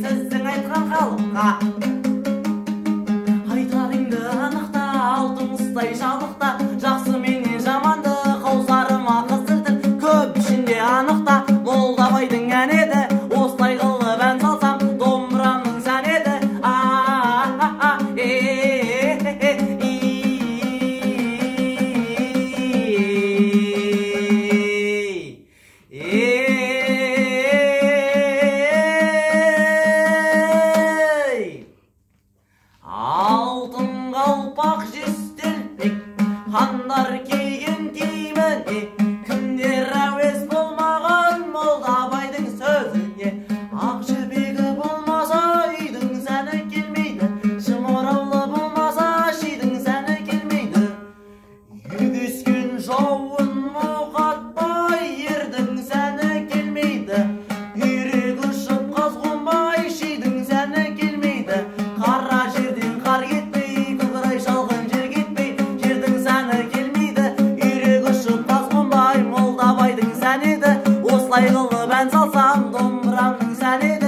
Сіздің айтқан халыққа айтарыңды анықта, алтын ұстай жабықта, жақсы менен жаманды қаусарыма қыздыртып, көп ішінде анықта. Молдабайдың әні еді, осылай қылып ән салсам, домбырамның сәні еді. Алтын қалпақ жестелпек, хандар кейген киіміне, кімдер әуес болмаған Молдабайдың сөзіне. Ақ жібегі болмаса үйдің сәні келмейді, шымыраулы болмаса шидің сәні келмейді. Үдескен жауын мұқатпай ердің сәні келмейді, үйрек ұшып қаз қонбай шидің сәні келмейді. Қара жерден қар кетпей, көкірай шалғын жер кетпей, жердің сәні келмейді, үйрек ұшып қаз қонбай. Молдабайдың сәні еді, осылай қылып ән салсам, домбырамның сәні еді.